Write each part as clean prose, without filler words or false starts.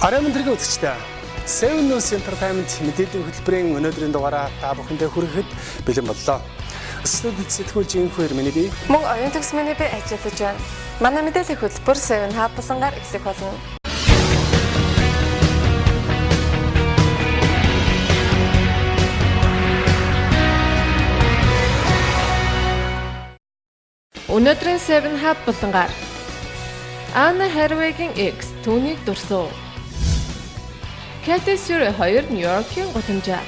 Арай мөндрөгийн үзэгчдээ Seven News Entertainment мэдээллийн хөтөлбөрийн өнөөдрийн дугаараа та бүхэндээ хүрэхэд бэлэн боллоо. Студид сэтгүүлч Инхүэр миний бие. Мөн оюун төгс миний бие ажиллаж байна. Манай мэдээллийн хөтөлбөр Seven Hub болонгаар эхлэх болно. Өнөөдрийн Seven Hub болонгаар Anna Hathaway-гийн X түүнийг дурсав. Katy Perry 2 Нью-Йоркийн гудамжаар.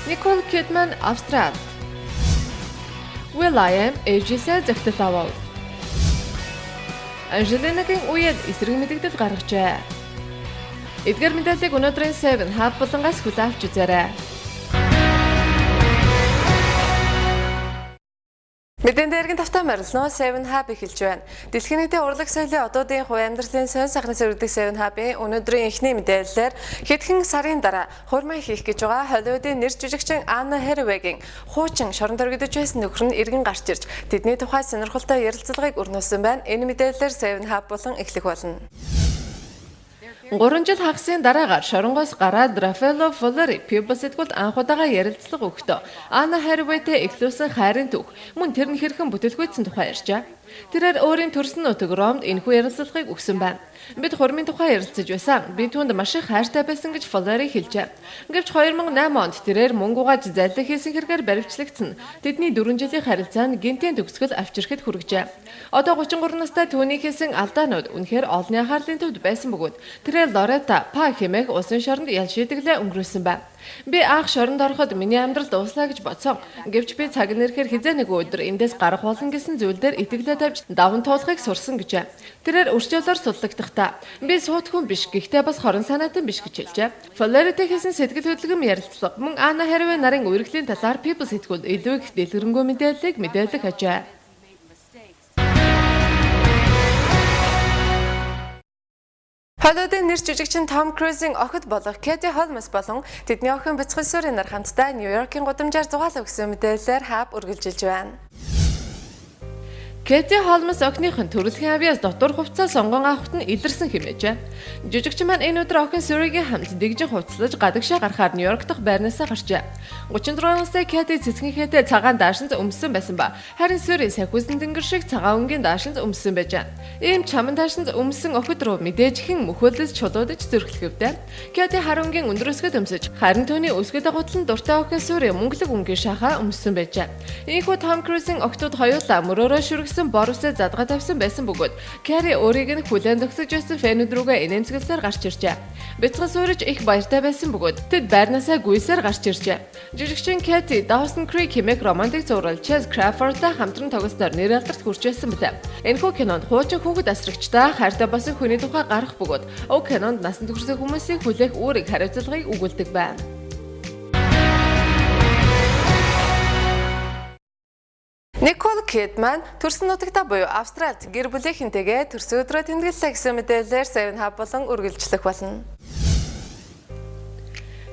Nicole Kidman Австрал. Will.i.am ээжээсээ зөвтөл авав. Анжелинагийн үед эсрэг мэдэгдэл гаргажээ. Эдгээр мэдээллийг өнөөдрийн Seven Hub болонгаас хүлээн авч үзээрэй. Мэдэн дээргийн тавтай морилно Seven Hub эхэлж байна. Дэлхийн нийтийн урлаг соёлын одуудын хувь амьдралын сонь сахны сэргдэг Seven Hub-ийн өнөөдрийн эхний мэдээллээр хэдхэн сарын дараа хурмаа хийх гэж байгаа Холливуудын нэр жүжигчин Anna Hathaway-гийн хуучин шорон дөргидэж байсан нөхөр нь иргэн гарч ирж тэдний тухай сонирхолтой ярилцлагыг өрнүүлсэн байна. Энэ мэдээллээр Seven Hub болон эхлэх болно. 3 жил хагасын дараагаар шоронгоос гараад Рафаэлло Фоллери People сэтгүүлд анх удаага ярилцлага өгдөө. Anna Hathaway-тэй эхлүүлсэн хайрын түүх мөн тэр нь хэрхэн бүтэлгүйцсэн тухай ярьжээ. Тэрээр өөрийн төрсөн нутаг Ромд энэхүү ярилцлагыг өгсөн байна. Бид хурмын тухай ярилцаж байсан. Би түүнд маш их хайртай байсан гэж Фоллери хэлжээ. Гэвч 2008 онд тэрээр мөнгуугаж зайлиг хийсэн хэрэгээр баривчлагдсан. Тэдний 4 жилийн харилцаанд гинтийн төгсгөл авчирхэд хүргэжээ. Одоо 33 настай түүний хийсэн алдаанууд үнэхээр олонний анхаарлын төвд байсан бөгөөд тэрээр Лорета Па хэмээх усан шоронд ял шийдэглээ өнгөрөөсөн байна. Би анх шоронд ороход миний амьдрал дууслаа гэж бодсон. Гэвч би цаг нэрхээр хизээ нэг өдөр эндээс гарах болно гэсэн зүйл дээр итгэлээ тавьж даван туулахыг сурсан гэжээ. Тэрээр өрчөөлөөр судлагдахтаа би сууд хүн биш гэхдээ бас хорон санаатан биш гэж хэлжээ. Фоллеритэй хийсэн сэтгэл хөдлөм ярилцлага мөн Anna Hathaway нарын үргэлжлийн талаар People сэтгүүлд илүү их дэлгэрэнгүй мэдээллийг мэдээлэх ажээ. Холливуудын нэр жүжигчин Том Крузийн охид болох Katie Holmes болон тэдний охин бяцхан Suri нар хамтдаа Нью-Йоркийн гудамжаар зугаалав гэсэн мэдээлэлээр Hub үргэлжилж байна. Katie Holmes охиных нь төрөлхийн авьяас дотор хувцас сонгон авахт нь илэрсэн хэмээжээ. Жүжигчин маань энэ өдөр охин Suri-гийн хамт дэгжин хувцлаж гадагшаа гарахаар Нью-Йорк дахь байрнаасаа гарчээ. 34 настай Katie цэцгийнхээтэй цагаан даашинз өмссөн байсан ба харин Suri сахиусан тэнгэр шиг цагаан өнгийн даашинз өмссөн байжээ. Ийм чаман даашинз өмссөн охид руу мэдээж хэн мөхөөлөс чулуудаж зөрхлөхөвдөө. Katie харангийн өндөр өсгөд өмсөж харин түүний өсгөд готлон дуртай охин Suri мөнгөлөг өнгийн шахаа өмссөн байжээ. Ийхүү Tom Cruise-ийн охтууд хоёулаа мөрөөрөө шүргсэн бор үсээ задгаа тавьсан байсан бөгөөд Carrie өөрийг нь хүлээн зогсож байсан фэнүүд рүүгээ инээмсэглсээр гарч иржээ. Бяцхан Suri их баяртай байсан бөгөөд тэд байрнаасаа гүйсээр гарч иржээ. Жүжигчин Katie Dawson Creek хэмээх романтик зураг Chase Crawford-тай хамтран тоглосноор нэр алдарт хүрчээсэн билээ. Энэхүү кинонд хуучин хүүхэд асрагчтай хайртай болсон хүний тухай гарах бөгөөд уг кинонд насанд хүрсэн хүмүүсийг хүлээх үүрэг хариуцлагыг өгүүлдэг байна. Nicole Kidman төрсөн нутагта буюу Австралид гэр бүлийнхэнтэйгээ төрсөн өдрөө тэмдэглэлээ гэсэн мэдээлэлээр Seven Hub болон үргэлжлэх болно.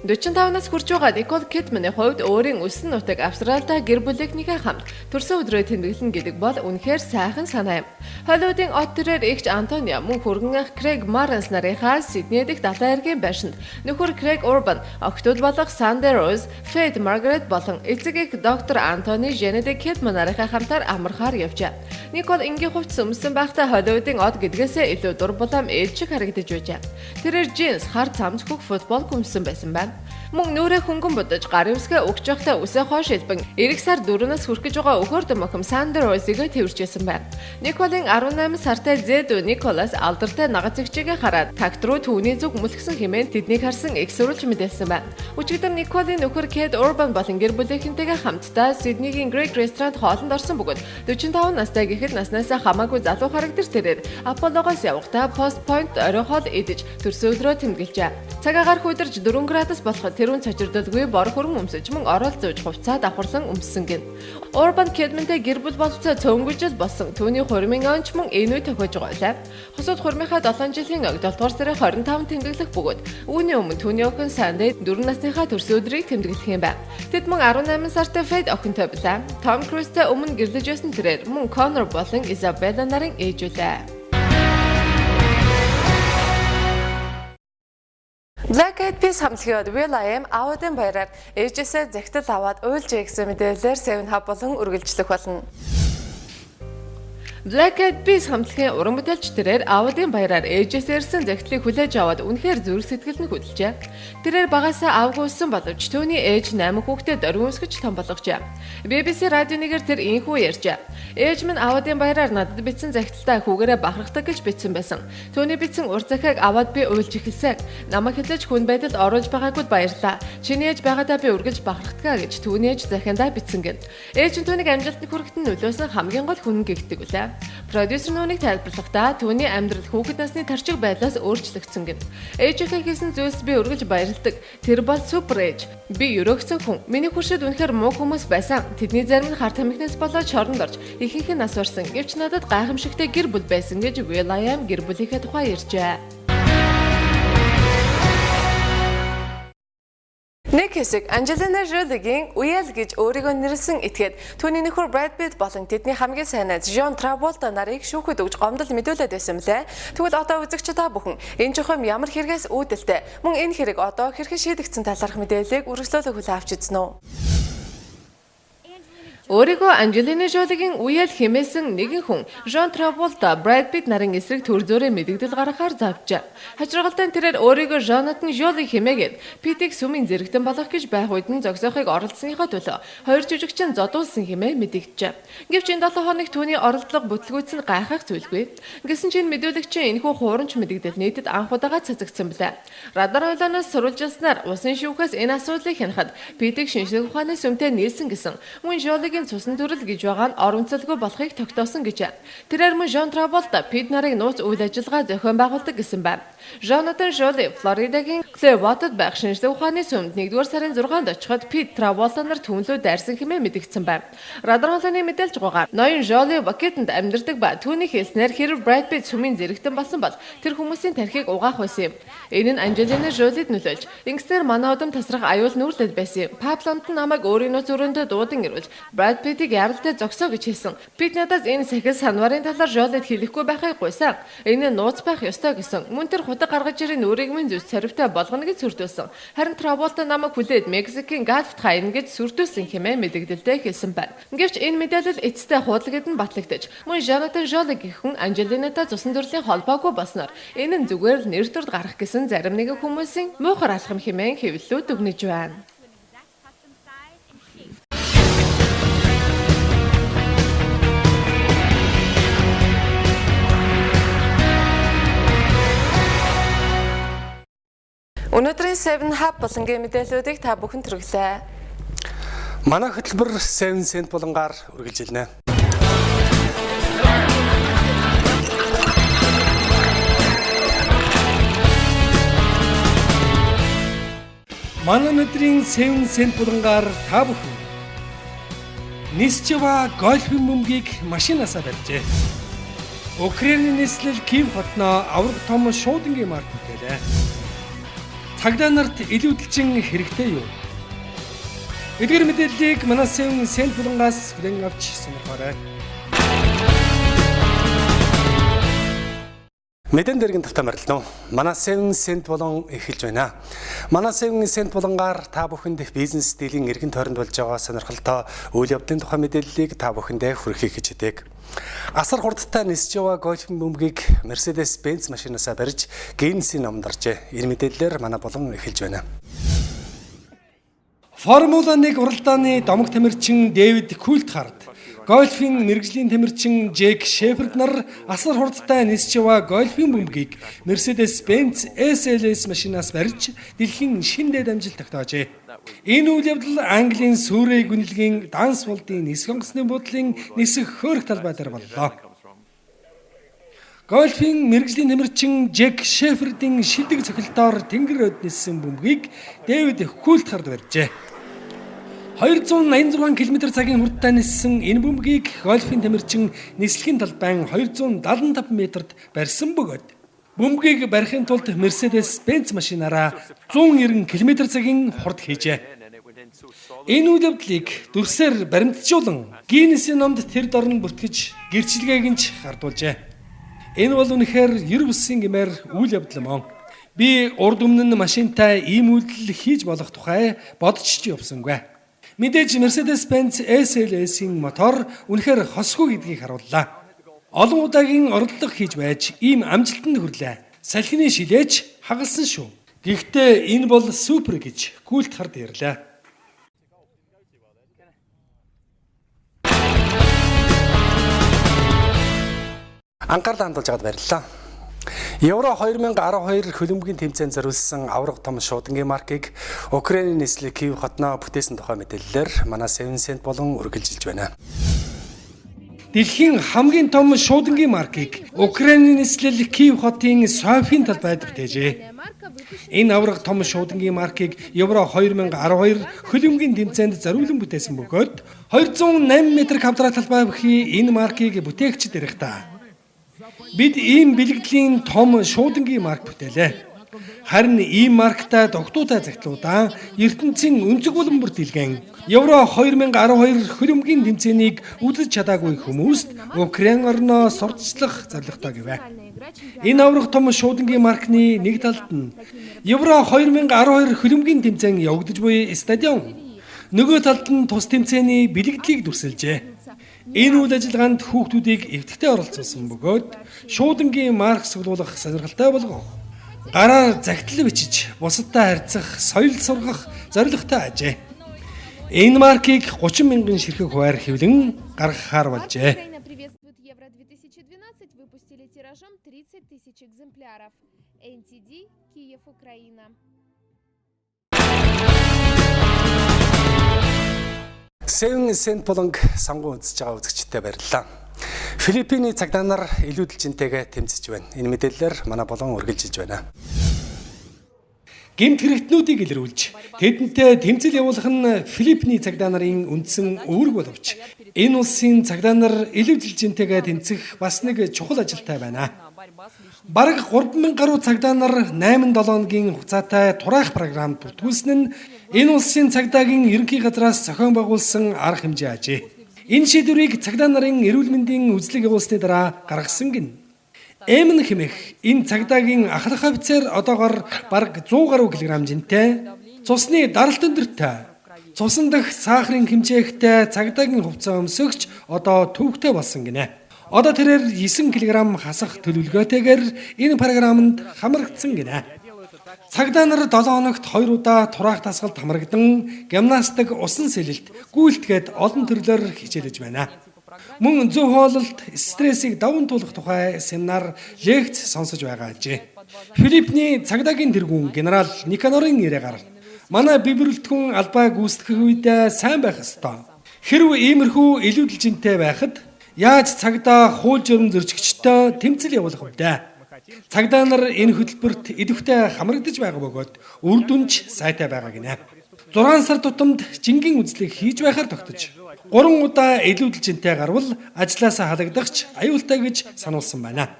45 нас хүрч байгаа Nicole Kidman-ийн хувьд өөрийн өссөн нутаг Австралидаа гэр бүлийнхнийхээ хамт төрсөн өдрөө тэмдэглэн гэдэг бол үнэхээр сайхан санаа юм. Холливуудын от төрөөр эгч Антонио мөн хүргэн ах Craig Marans нарынхаа Сидней дэх далайн эргийн байшинд нөхөр Craig Urban, охтууд болох Sandy Rose, Faith Margaret болон эцэг эх доктор Anthony Janet Kidman нарынхаа хамтаар амархаар явжээ. Nicole ингийн хувцас өмссөн байхдаа Холливуудын од гэдгээсээ илүү дур булаам ээлж шиг харагдаж байжээ. Тэрээр джинс, хар цамц хөх футбол өмссөн байсан байна. Мөн нүрээ хөнгөн будаж гарын үсгээ өгч явахдаа үсээ хойш илбэн эрэг сар 4-наас хүрэх гэж байгаа өхөр дөмөхм Sandy Rose-ийг тэрвэрчээсэн байна. Nicole-ийн 18 сартай зээдүү Nicholas алдартай нагаз зэгчээгээ хараад такт руу түүний зүг мөлгсөн хэмээн тэднийг харсан их сурвалж мэдээлсэн байна. Өчигдөр Nicole-ийн нөхөр Kate Urban болон гэр бүлийнхэнтэйгээ хамтдаа Sydney-гийн Greek Restaurant хоолнд орсон бөгөөд 45 настай гэхэд наснасаа хамаагүй залуу харагдаж тэрээр Apollo-гоос явахдаа Post Point орой хоол идэж төрсөн өдрөө тэмдэглэжээ. Цагаагаар хүйдэрж 4 градус болоход тэрүүн цочирдолгүй бор хөрөн өмсөж мөн орол зөөж хувцаа давхарлан өмссөн гин. Urban Kidman-тэй гэр бүл болцоо цөөнгөжл болсон. Түүний хурмын онч мөн энэ үе тохиож байгаа. Хосууд хурмынхаа 7 жилийн ог 7 дугаар сарын 25 тэмдэглэх бөгөөд үүний өмнө түүний охин Sandy 4 насныхаа төрсөн өдрийг тэмдэглэх юм байна. Тэд мөн 18 сартай Faith охинтой билээ. Tom Cruise-тэй өмнө гэрлэж байсан тэрээр мөн Connor болон Isabella нарын ээжүүлээ. Black Eyed Peas хамтлагийн will.i.am Awadын баяраар ээжээсээ захидал аваад уйлжээ гэсэн мэдээлэлээр 7 Hub болон үргэлжлэх болно. Black Eyed Peas хамтлагийн уран бүтээлч тэрээр Awadын баяраар ээжээсээ ирсэн захидлыг хүлээж аваад үнэхээр зүрх сэтгэл нь хөдөлжээ. Тэрээр багасаа авгуулсан боловч түүний ээж 8 хүүхдэд оргин өсгөж том болгожээ. BBC радио нэгээр тэр ийхүү ярьжээ. Ээж минь Awadын баяраар надад бичсэн захидалтаа хүүгээрээ бахархдаг гэж бичсэн байсан. Түүний бичсэн урт захиаг аваад би уйлж эхэлсэн. Намайг хязгаарч хүн байдалд оруулж байгаагүйд баярлалаа. Чиний ээж байгаадаа би үргэлж бахархдгаа гэж түүний ээж захиандаа бичсэн гэн. Ээж нь түүнийг амжилтанд хүрэхэд нь нөлөөсөн хамгийн гол хүн гэгдэг үлээ. Продюсер нүунийг тайлбарлахдаа түүний амьдрал хүүхэд насны тарчиг байдлаас өөрчлөгдсөн гэнэ. Ээжийнхээ хийсэн зүйлс би үргэлж баярлдаг. Тэр бол супер ээж. Би өрөөгсөн хүн. Миний хуршид үнэхээр муу хүмүүс байсан. Тэдний зарим нь харт амигнаас болоод шоронд орж ихэнх нь нас барсан. Гэвч надад гайхамшигтай гэр бүл байсан гэж will.i.am гэр бүлийнхээ тухай ярьжээ. Нэг хэсэг Angelina Jolie-гийн Will гэж өөрийгөө нэрлсэн этгээд түүний нөхөр Brad Pitt болон тэдний хамгийн сайн найз John Travolta нарыг шүүхэд өгж гомдол мэдүүлээд байсан мөлий. Тэгвэл одоо үзэгч та бүхэн энэ жохом ямар хэрэгээс үүдэлтэй мөн энэ хэрэг одоо хэрхэн шийдэгдсэн талаарх мэдээллийг үргэлжлүүлэн хүлээн авч эзнэ үү? Өөрийгөө Angelina Jolie-гийн Will хэмээсэн нэгэн хүн John Travolta, Brad Pitt нарын эсрэг төр зөөрэ мэдэгдэл гаргахаар завжээ. Хачиргалтай тэрээр өөрийгөө Jonathan Jolie хэмээгээд Pitt-ийг сүмийн зэрэгтэн болох гэж байх үед нь зогсоохыг оролдсоныхоо төлөө хоёр жүжигчин зодуулсан хэмээн мэдэгджээ. Гэвч энэ 7 хоног түүний оролдлого бүтлгүйц нь гайхах зүйлгүй. Гэсэн чинь мэдүүлэгчийн энэхүү хуурамч мэдэгдэл нийтэд анх удаага цацагдсан билээ. Радар ойлооноос сурвалжилснаар усан шүүхээс энэ асуудлыг хянахад Pitt-ийг шинжлэх ухааны сүмтэй нийлсэн гэсэн мөн Jolie цусан төрөл гэж байгаа нь оромцолгүй болохыг тогтоосон гэж. Тэрээр мөн John Travolta Pitt нарыг нууц үйл ажиллагаа зохион байгуулдаг гэсэн байна. Jonathan Jolie Флоридагийн Clearwater байх шинжлэх ухааны сүмд 1-р сарын 6-нд очиход Pitt Travolta нар түүнлүү дайрсан хэмээн мэдэгдсэн байна. Радар холооны мэдээлж байгаагаар ноён Jolie Bucket-д амьдардаг ба түүний хэлснээр хэрэг Brad Pitt сүмийн зэрэгтэн болсон бол тэр хүмүүсийн тархийг угаах байсан юм. Энэ нь Angelina Jolie-д нөлөөлж ингэснээр манай удам тасрах аюул нүүрлэл байсан юм. Паблонд намайг өөрийнхөө зүрхэндээ дуудан ирвэл Brad Pitt-ийг яралтай зогсоо гэж хэлсэн. Pitt надаас энэ сахил санварын талаар Jolie-д хэлэхгүй байхыг гуйсан. Энэ нууц байх ёстой гэсэн. Мөн тэр худаг гаргаж ирэн өөрийг минь зүс царвтай болгоно гэж сүрдүүлсэн. Харин Travolta намайг хүлээд Мексикийн Галфт хаяна гэж сүрдүүлсэн хэмээн мэдэгдэлтэй хэлсэн байна. Гэвч энэ мэдээлэл эцэстээ худалгад нь батлагдаж, мөн Jonathan Jolie гэх хүн Angelina-тай цусан төрлийн холбоогүй болсноор энэ нь зүгээр л нэр төрд гарах гэсэн зарим нэгэн хүмүүсийн муухай алхам хэмээн хэвлэлүүд өгнөж байна. Өнөөдрийн 7 Hub болонгийн мэдээллүүдийг та бүхэн түргэлээ. Манай хөтөлбөр 7 Cent болонгаар үргэлжилнэ. Манай өнөөдрийн 7 Cent болонгаар та бүхэн Нисчева гольфын бөмбөгийг машинаасаа барьжээ. Украиний нийслэл Киев хотноо авраг том шуудангийн марк бүтээлээ. Цагдаа нарт илүүдэлчин хэрэгтэй юу? Эдгээр мэдээллийг манай 7 Cent болонгаас хүлээн авч сонирхоорой. Мэдэн дэргийн тавтаа морилно. Манай 7 Cent болон эхэлж байна. Манай 7 Cent болонгаар та бүхэнд бизнес дийлэн эргэн тойронд болж байгаа сонирхолтой үйл явдлын тухай мэдээллийг та бүхэндээ хүргэхийг хичээдэг. Асар хурдтай Нисчева гольфын бөмбөгийг Mercedes-Benz машинаасаа барьж Гиннесийн номонд оржээ. Энэ мэдээллээр манай болон эхэлж байна. Формула 1 уралдааны домог тамирчин Дэвид Култхард, гольфын мэргэжлийн тамирчин Джек Шеферд нар асар хурдтай Нисчева гольфын бөмбөгийг Mercedes-Benz SLS машинаас барьж дэлхийн шинэ дэд амжилт тогтоожээ. Энэ үйл явдал Английн Сүрэй гүнлэгийн Дансволдын нисэх онгоцны буудлын нисэх хөөрх талбай дээр боллоо. Гольфын мэргэжлийн тамирчин Джек Шефердийн шидэг цохилтоор тэнгэр өд ниссэн бөмбөгийг Дэвид Култхард барьжээ. 286 км/цагийн хурдтай ниссэн энэ бөмбөгийг гольфын тамирчин нислэгийн талбайн 275 метрт барьсан бөгөөд бөмбөгийг барихын тулд Mercedes-Benz машинаараа 190 км/цагийн хурд хийжээ. Энэ үйл явдлыг дүрсээр баримтжуулан Гиннесийн номд тэр дорн бүртгэж гэрчлэгээг нь гардуулжээ. Энэ бол үнэхээр ер бусын гэмээр үйл явдал мөн. Би урд өмнө нь машинтай ийм үйлдэл хийж болох тухай бодож ч явсангүй. Мэдээж Mercedes-Benz SLS-ийн мотор үнэхээр хосгүй гэдгийг харууллаа. Олон удаагийн оролдлого хийж байж ийм амжилтанд хүрлээ. Салхины шилээч хагалсан шүү. Гэхдээ энэ бол супер гэж Культ хард ярьлаа. Анхаарлаа хандуулж байгаад баярлалаа. Евро 2012 хөлбөмбөгийн тэмцээнд зориулсан авраг том шуудангийн маркийг Украиний нийслэл Киев хотноо бүтээсэн тухай мэдээллээр манай 7 Cent болон үргэлжилж байна. Дэлхийн хамгийн том шуудангийн маркийг Украиний нийслэл Киев хотын Софийн талбайд бүтээжээ. Энэ авраг том шуудангийн маркийг Евро 2012 хөлбөмбөгийн тэмцээнд зориулан бүтээсэн бөгөөд 208 м квадрат талбай бүхий энэ маркийг бүтээгчд ирэх та. Бид ийм бэлгэдлийн том шуудангийн марк бүтээлээ. Харин ийм марктай тогтуутай загтлуудаа ертөнцийн өнцөг булан бүр дэлгэн Евро 2012 хөлбөмбөгийн тэмцээнийг үзэж чадаагүй хүмүүст Украин орноо сурталчлах зорилготой гэвэ. Энэ аврах том шуудангийн маркны нэг талд нь Евро 2012 хөлбөмбөгийн тэмцээн явагдаж буй стадион, нөгөө талд нь тус тэмцээний бэлгэдлийг дүрсэлжээ. Энэ үйл ажиллагаанд хүүхдүүдийг эвтэгтэй оролцуулсан бөгөөд шуудангийн марк суглуулах сонирхолтой болгох, гараар загтал бичиж бусадтай харьцах, соёл сургах зорилготой ажээ. Энэ маркийг 30 мянган ширхэг хуваар хэвлэн гаргахаар болжээ. Евро 2012 выпустили тиражом 30 000 экземпляров. NTD Киев, Украина. 7 Cent болон сонгон үзэж байгаа үзэгчдээ баярлалаа. Филиппиний цагдаа нар илүүдэлжинтэйгээ тэмцэж байна. Энэ мэдээллээр манай болон үргэлжилж байна. Гэмт хэрэгтнүүдийг илрүүлж тэдэнтэй тэмцэл явуулах нь Филиппиний цагдаа нарын үндсэн үүрэг боловч энэ улсын цагдаа нар илүүдэлжинтэйгээ тэмцэх бас нэг чухал ажилтай байна. Бараг 3000 гаруй цагдаа нар 8-7 хоногийн хугацаатай тураах програмд бүртгүүлсэн нь энэ улсын цагдаагийн ерөнхий газраас зохион байгуулсан арга хэмжээ ажээ. Энэ шийдвэрийг цагдаа нарын эрүүл мэндийн үзлэг явуулсны дараа гаргасан гин. Эмн хэмэх энэ цагдаагийн ахлах офицер одоогоор бараг 100 гаруй килограмм жинтэй, цусны даралт өндөртэй, цусан дах сахарын хэмжээхтэй цагдаагийн хувцас өмсөгч одоо төвөгтэй болсон гинэ. Одоо тэрээр 9 кг хасах төлөвлөгөөтэйгээр энэ програмд хамрагдсан гинэ. Цагдаа нар 7 хоногт 2 удаа тураах дасгалд хамрагдан гимнастик, усан сэлэлт, гүйлтгээд олон төрлөөр хичээлж байна. Мөн зөв хоололт, стрессийг даван туулах тухай семинар, лекц сонсож байгаа ажээ. Филиппиний цагдаагийн тэргүүн генерал Никанорын нэрээр манай бие бүрэлдэхүүн албаа гүйцэтгэх үед сайн байх ёстой. Хэрв иймэрхүү илүүдэлжинтэй байхад яаж цагдаа хууль журам зөрчигчтэй тэмцэл явуулах вэ? Цагдаа нар энэ хөтөлбөрт идэвхтэй хамрагдаж байгаа бөгөөд үр дүнч сайтай байгаа гинэ. 6 сар тутамд жингийн үзлэг хийж байхаар тогтож 3 удаа илүүдэлжинтэй гарвал ажлаасаа халагдахч аюултай гэж сануулсан байна.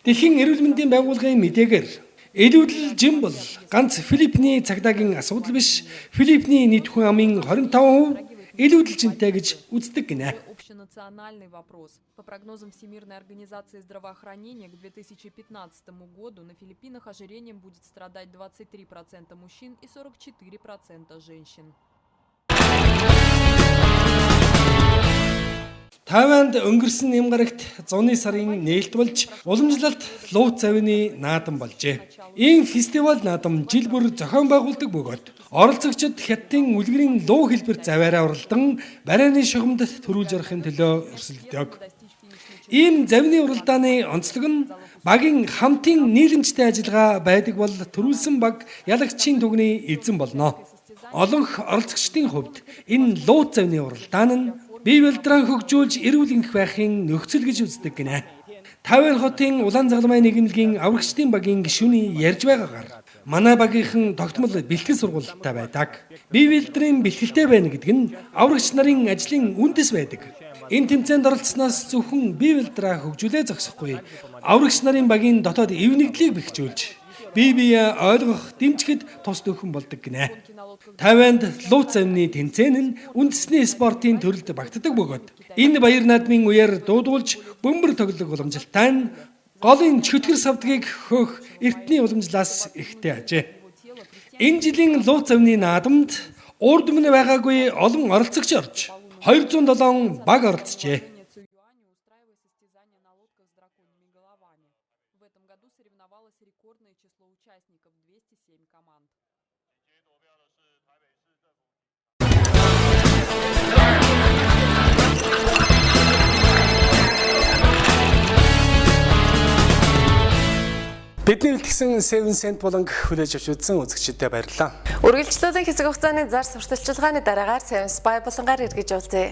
Дэлхийн эрүүл мэндийн байгууллагын мэдээгээр илүүдэлжин бол ганц Филиппиний цагдаагийн асуудал биш, Филиппиний нийт хүн амын 25% илүүдэлжинтэй гэж үздэг гинэ. Общенациональный вопрос. По прогнозам Всемирной организации здравоохранения, к 2015 году на Филиппинах ожирением будет страдать 23% мужчин и 44% женщин. Тайванд өнгөрсөн нэмгарагт зуны сарын нээлт болж уламжлалт луу завины наадам болжээ. Энэ фестивал наадам жил бүр зохион байгуулдаг бөгөөд оролцогчид хятадын үлгэрийн луу хэлбэр заваараа уралдан барайны шугамд төрүүлж ярахын төлөө өрсөлдөг. Ийм завины уралдааны онцлог нь багийн хамтын нийлэмжтэй ажиллагаа байдаг бол төрүүлсэн баг ялагчийн түгний эзэн болно. Олонх оролцогчдын хувьд энэ луу завины уралдаан нь бие бэлтрэн хөгжүүлж эрүүл энх байхын нөхцөл гэж үздэг гинэ. Тайван хотын улаан загалмай нийгэмлэгийн аврагчдын багийн гишүүний ярьж байгаагаар манай багийнхан тогтмол бэлтгэл сургалттай байдаг. Бие бэлтрийн бэлтгэлтэй байна гэдэг нь аврагч нарын ажлын үндэс байдаг. Энэ тэмцээнд оролцсноос зөвхөн бие бэлтрээ хөгжүүлээ зогсохгүй. Аврагч нарын багийн дотоод эв нэгдлийг бэхжүүлж бие биеэ ойлгох, дэмжихэд тус нөхөн болдог гинэ. Тайванд луу завны тэмцээн нь үндэсний спортын төрөлд багтдаг бөгөөд энэ баяр наадмын үеэр дуудуулж бөмбөр тоглох уламжлалтай нь голын чөтгөр савдгийг хөөх эртний уламжлалаас ихтэй ажээ. Энэ жилийн луу завны наадамд урд өмнө байгаагүй олон оролцогч орж 207 баг оролцжээ. В этом году соревновалось рекордное число участников – 207 команд. Бидний үлдсэн 7 cent болонг хүлээж авч үзсэн үзэгчдэд баярлалаа. Үргэлжлүүлэн хэсэг хугацааны зар сурталчилгааны дараагаар 7 Spy болонгаар эргэж уулзъя.